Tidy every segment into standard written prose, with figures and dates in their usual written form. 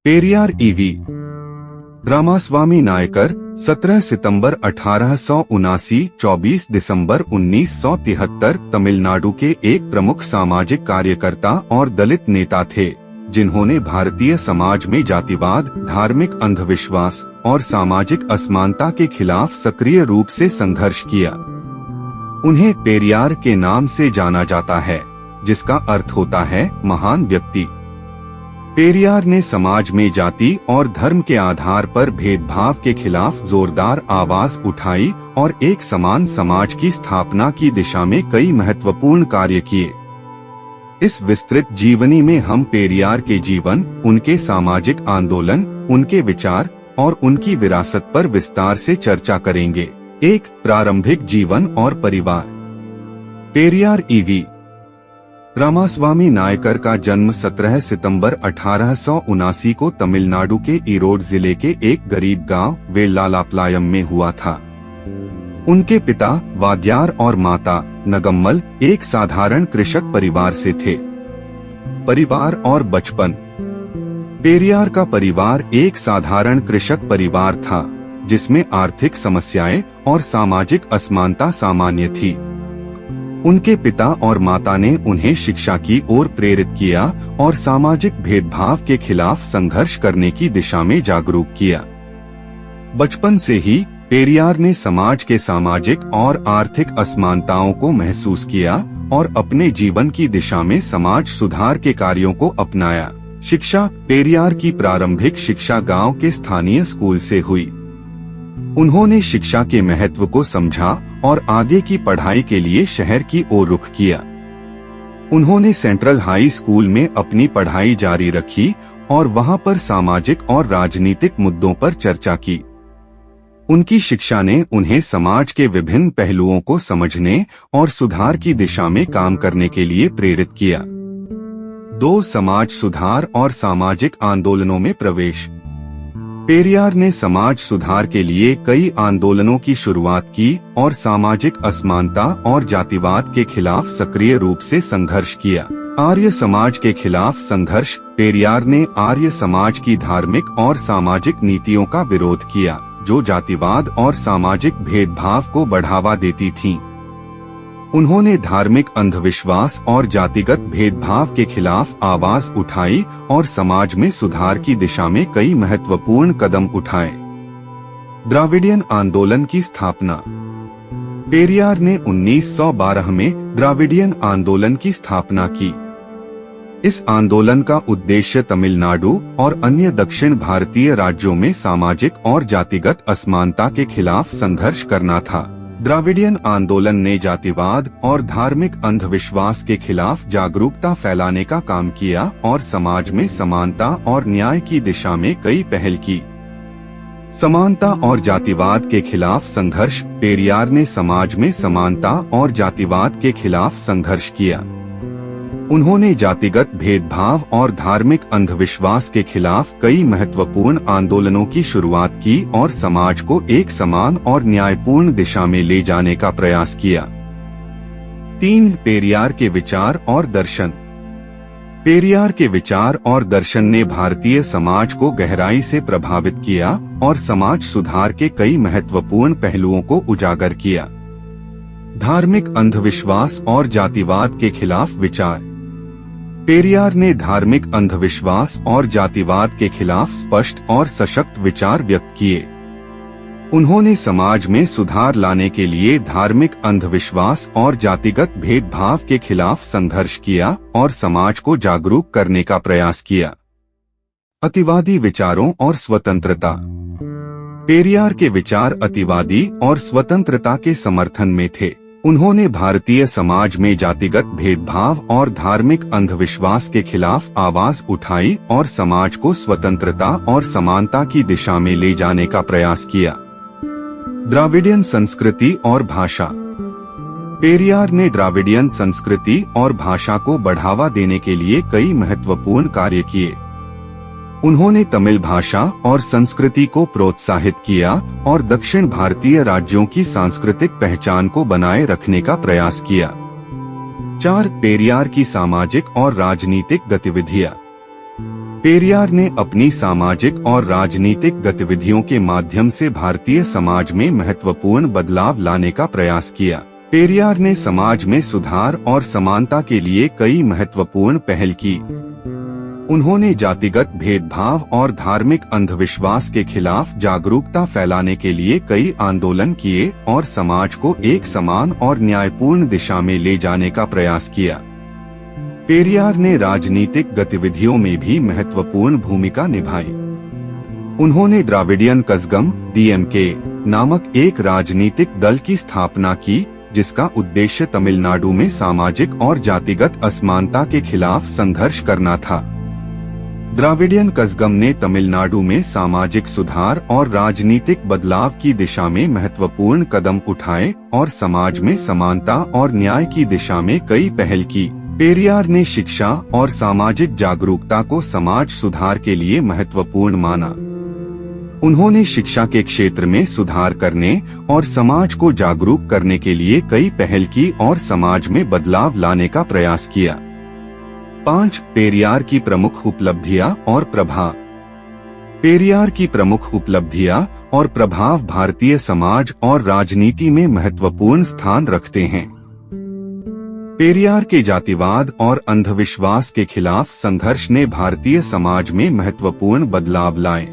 Periyar EV Ramaswamy Naikar 17 सितंबर 1879 24 दिसंबर 1973 तमिलनाडु के एक प्रमुख सामाजिक कार्यकर्ता और दलित नेता थे, जिन्होंने भारतीय समाज में जातिवाद, धार्मिक अंधविश्वास और सामाजिक असमानता के खिलाफ सक्रिय रूप से संघर्ष किया। उन्हें पेरियार के नाम से जाना जाता है, जिसका अर्थ होता है महान व्यक्ति। पेरियार ने समाज में जाति और धर्म के आधार पर भेदभाव के खिलाफ जोरदार आवाज उठाई और एक समान समाज की स्थापना की दिशा में कई महत्वपूर्ण कार्य किए। इस विस्तृत जीवनी में हम पेरियार के जीवन, उनके सामाजिक आंदोलन, उनके विचार और उनकी विरासत पर विस्तार से चर्चा करेंगे। एक प्रारंभिक जीवन और परिवार। पेरियार ईवी रामास्वामी नायकर का जन्म 17 सितंबर 1879 को तमिलनाडु के ईरोड जिले के एक गरीब गांव वेल्लालापालयम में हुआ था। उनके पिता वाग्यार और माता नगम्मल एक साधारण कृषक परिवार से थे। परिवार और बचपन। पेरियार का परिवार एक साधारण कृषक परिवार था, जिसमें आर्थिक समस्याएं और सामाजिक असमानता सामान्य थी। उनके पिता और माता ने उन्हें शिक्षा की ओर प्रेरित किया और सामाजिक भेदभाव के खिलाफ संघर्ष करने की दिशा में जागरूक किया। बचपन से ही पेरियार ने समाज के सामाजिक और आर्थिक असमानताओं को महसूस किया और अपने जीवन की दिशा में समाज सुधार के कार्यों को अपनाया। शिक्षा। पेरियार की प्रारंभिक शिक्षा गांव के स्थानीय स्कूल से हुई। उन्होंने शिक्षा के महत्व को समझा और आगे की पढ़ाई के लिए शहर की ओर रुख किया। उन्होंने सेंट्रल हाई स्कूल में अपनी पढ़ाई जारी रखी और वहां पर सामाजिक और राजनीतिक मुद्दों पर चर्चा की। उनकी शिक्षा ने उन्हें समाज के विभिन्न पहलुओं को समझने और सुधार की दिशा में काम करने के लिए प्रेरित किया। 2. समाज सुधार और सामाजिक आंदोलनों में प्रवेश। पेरियार ने समाज सुधार के लिए कई आंदोलनों की शुरुआत की और सामाजिक असमानता और जातिवाद के खिलाफ सक्रिय रूप से संघर्ष किया। आर्य समाज के खिलाफ संघर्ष। पेरियार ने आर्य समाज की धार्मिक और सामाजिक नीतियों का विरोध किया, जो जातिवाद और सामाजिक भेदभाव को बढ़ावा देती थीं। उन्होंने धार्मिक अंधविश्वास और जातिगत भेदभाव के खिलाफ आवाज उठाई और समाज में सुधार की दिशा में कई महत्वपूर्ण कदम उठाए। द्राविडियन आंदोलन की स्थापना। पेरियार ने 1912 में द्राविडियन आंदोलन की स्थापना की। इस आंदोलन का उद्देश्य तमिलनाडु और अन्य दक्षिण भारतीय राज्यों में सामाजिक और जातिगत असमानता के खिलाफ संघर्ष करना था। द्राविडियन आंदोलन ने जातिवाद और धार्मिक अंधविश्वास के खिलाफ जागरूकता फैलाने का काम किया और समाज में समानता और न्याय की दिशा में कई पहल की। समानता और जातिवाद के खिलाफ संघर्ष। पेरियार ने समाज में समानता और जातिवाद के खिलाफ संघर्ष किया। उन्होंने जातिगत भेदभाव और धार्मिक अंधविश्वास के खिलाफ कई महत्वपूर्ण आंदोलनों की शुरुआत की और समाज को एक समान और न्यायपूर्ण दिशा में ले जाने का प्रयास किया। 3. पेरियार के विचार और दर्शन। पेरियार के विचार और दर्शन ने भारतीय समाज को गहराई से प्रभावित किया और समाज सुधार के कई महत्वपूर्ण पहलुओं को उजागर किया। धार्मिक अंधविश्वास और जातिवाद के खिलाफ विचार। पेरियार ने धार्मिक अंधविश्वास और जातिवाद के खिलाफ स्पष्ट और सशक्त विचार व्यक्त किए। उन्होंने समाज में सुधार लाने के लिए धार्मिक अंधविश्वास और जातिगत भेदभाव के खिलाफ संघर्ष किया और समाज को जागरूक करने का प्रयास किया। अतिवादी विचारों और स्वतंत्रता। पेरियार के विचार अतिवादी और स्वतंत्रता के समर्थन में थे। उन्होंने भारतीय समाज में जातिगत भेदभाव और धार्मिक अंधविश्वास के खिलाफ आवाज उठाई और समाज को स्वतंत्रता और समानता की दिशा में ले जाने का प्रयास किया। द्राविडियन संस्कृति और भाषा। पेरियार ने द्राविडियन संस्कृति और भाषा को बढ़ावा देने के लिए कई महत्वपूर्ण कार्य किए। उन्होंने तमिल भाषा और संस्कृति को प्रोत्साहित किया और दक्षिण भारतीय राज्यों की सांस्कृतिक पहचान को बनाए रखने का प्रयास किया। 4. पेरियार की सामाजिक और राजनीतिक गतिविधियां। पेरियार ने अपनी सामाजिक और राजनीतिक गतिविधियों के माध्यम से भारतीय समाज में महत्वपूर्ण बदलाव लाने का प्रयास किया। पेरियार ने समाज में सुधार और समानता के लिए कई महत्वपूर्ण पहल की। उन्होंने जातिगत भेदभाव और धार्मिक अंधविश्वास के खिलाफ जागरूकता फैलाने के लिए कई आंदोलन किए और समाज को एक समान और न्यायपूर्ण दिशा में ले जाने का प्रयास किया। पेरियार ने राजनीतिक गतिविधियों में भी महत्वपूर्ण भूमिका निभाई। उन्होंने द्राविडियन कज़गम (DMK) नामक एक राजनीतिक दल की स्थापना की, जिसका उद्देश्य तमिलनाडु में सामाजिक और जातिगत असमानता के खिलाफ संघर्ष करना था। द्राविडियन कज़गम ने तमिलनाडु में सामाजिक सुधार और राजनीतिक बदलाव की दिशा में महत्वपूर्ण कदम उठाए और समाज में समानता और न्याय की दिशा में कई पहल की। पेरियार ने शिक्षा और सामाजिक जागरूकता को समाज सुधार के लिए महत्वपूर्ण माना। उन्होंने शिक्षा के क्षेत्र में सुधार करने और समाज को जागरूक करने के लिए कई पहल की और समाज में बदलाव लाने का प्रयास किया। 5. पेरियार की प्रमुख उपलब्धियां और प्रभाव। पेरियार की प्रमुख उपलब्धियां और प्रभाव भारतीय समाज और राजनीति में महत्वपूर्ण स्थान रखते हैं। पेरियार के जातिवाद और अंधविश्वास के खिलाफ संघर्ष ने भारतीय समाज में महत्वपूर्ण बदलाव लाए।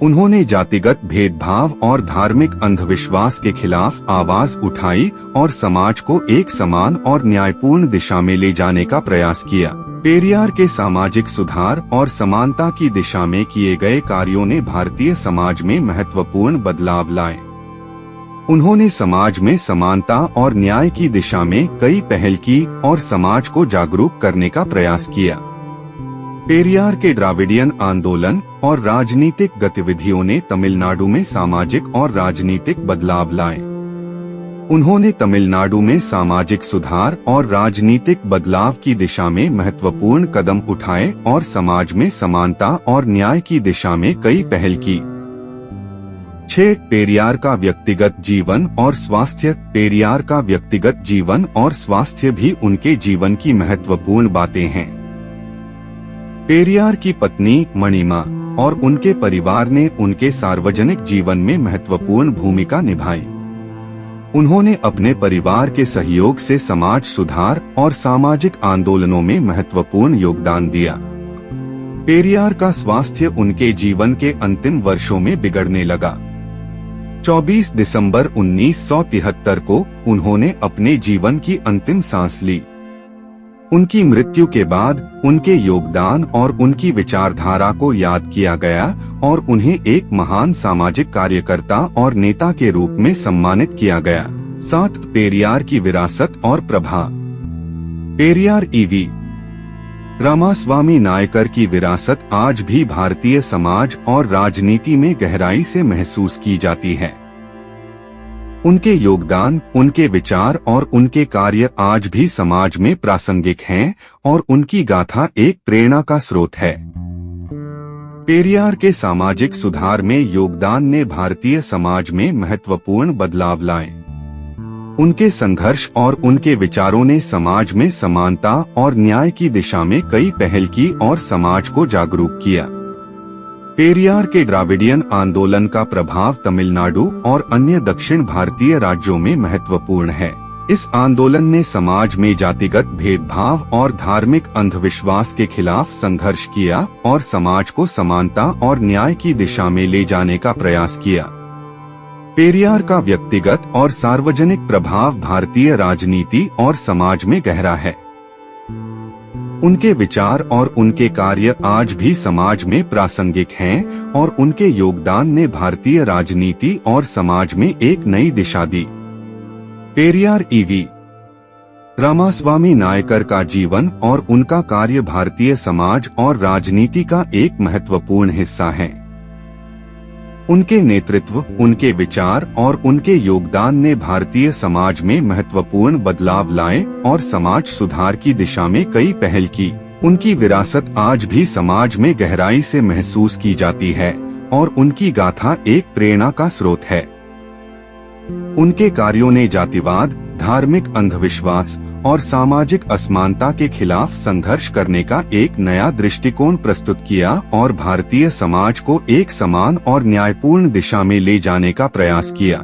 उन्होंने जातिगत भेदभाव और धार्मिक अंधविश्वास के खिलाफ आवाज उठाई और समाज को एक समान और न्यायपूर्ण दिशा में ले जाने का प्रयास किया। पेरियार के सामाजिक सुधार और समानता की दिशा में किए गए कार्यों ने भारतीय समाज में महत्वपूर्ण बदलाव लाए। उन्होंने समाज में समानता और न्याय की दिशा में कई पहल की और समाज को जागरूक करने का प्रयास किया। पेरियार के द्राविडियन आंदोलन और राजनीतिक गतिविधियों ने तमिलनाडु में सामाजिक और राजनीतिक बदलाव लाए। उन्होंने तमिलनाडु में सामाजिक सुधार और राजनीतिक बदलाव की दिशा में महत्वपूर्ण कदम उठाए और समाज में समानता और न्याय की दिशा में कई पहल की। 6. पेरियार का व्यक्तिगत जीवन और स्वास्थ्य। पेरियार का व्यक्तिगत जीवन और स्वास्थ्य भी उनके जीवन की महत्वपूर्ण बातें हैं। पेरियार की पत्नी मणिमा और उनके परिवार ने उनके सार्वजनिक जीवन में महत्वपूर्ण भूमिका निभाई। उन्होंने अपने परिवार के सहयोग से समाज सुधार और सामाजिक आंदोलनों में महत्वपूर्ण योगदान दिया। पेरियार का स्वास्थ्य उनके जीवन के अंतिम वर्षों में बिगड़ने लगा। 24 दिसंबर 1973 को उन्होंने अपने जीवन की अंतिम सांस ली। उनकी मृत्यु के बाद उनके योगदान और उनकी विचारधारा को याद किया गया और उन्हें एक महान सामाजिक कार्यकर्ता और नेता के रूप में सम्मानित किया गया। 7. पेरियार की विरासत और प्रभाव। पेरियार ईवी रामास्वामी नायकर की विरासत आज भी भारतीय समाज और राजनीति में गहराई से महसूस की जाती है। उनके योगदान, उनके विचार और उनके कार्य आज भी समाज में प्रासंगिक हैं और उनकी गाथा एक प्रेरणा का स्रोत है। पेरियार के सामाजिक सुधार में योगदान ने भारतीय समाज में महत्वपूर्ण बदलाव लाए। उनके संघर्ष और उनके विचारों ने समाज में समानता और न्याय की दिशा में कई पहल की और समाज को जागरूक किया। पेरियार के द्राविडियन आंदोलन का प्रभाव तमिलनाडु और अन्य दक्षिण भारतीय राज्यों में महत्वपूर्ण है। इस आंदोलन ने समाज में जातिगत भेदभाव और धार्मिक अंधविश्वास के खिलाफ संघर्ष किया और समाज को समानता और न्याय की दिशा में ले जाने का प्रयास किया। पेरियार का व्यक्तिगत और सार्वजनिक प्रभाव भारतीय राजनीति और समाज में गहरा है। उनके विचार और उनके कार्य आज भी समाज में प्रासंगिक हैं और उनके योगदान ने भारतीय राजनीति और समाज में एक नई दिशा दी। पेरियार ईवी रामास्वामी नायकर का जीवन और उनका कार्य भारतीय समाज और राजनीति का एक महत्वपूर्ण हिस्सा है। उनके नेतृत्व, उनके विचार और उनके योगदान ने भारतीय समाज में महत्वपूर्ण बदलाव लाए और समाज सुधार की दिशा में कई पहल की। उनकी विरासत आज भी समाज में गहराई से महसूस की जाती है और उनकी गाथा एक प्रेरणा का स्रोत है। उनके कार्यों ने जातिवाद, धार्मिक अंधविश्वास और सामाजिक असमानता के खिलाफ संघर्ष करने का एक नया दृष्टिकोण प्रस्तुत किया और भारतीय समाज को एक समान और न्यायपूर्ण दिशा में ले जाने का प्रयास किया।